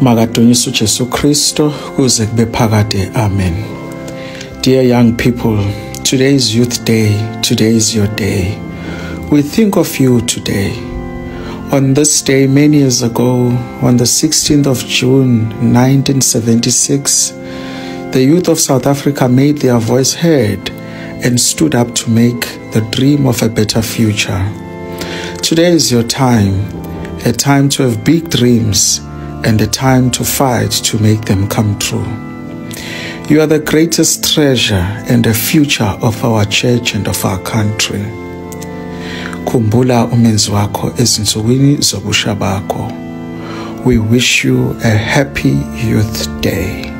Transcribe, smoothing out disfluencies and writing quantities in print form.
Makadunyiswe uJesu Kristo kuze kube phakade. Amen. Dear young people, today is Youth Day. Today is your day. We think of you today. On this day, many years ago, on the 16th of June, 1976, the youth of South Africa made their voice heard and stood up to make the dream of a better future. Today is your time, a time to have big dreams and a time to fight to make them come true. You are the greatest treasure and the future of our church and of our country. Khumbula umenzi wakho ezinsukwini zobusha bakho. We wish you a happy Youth Day.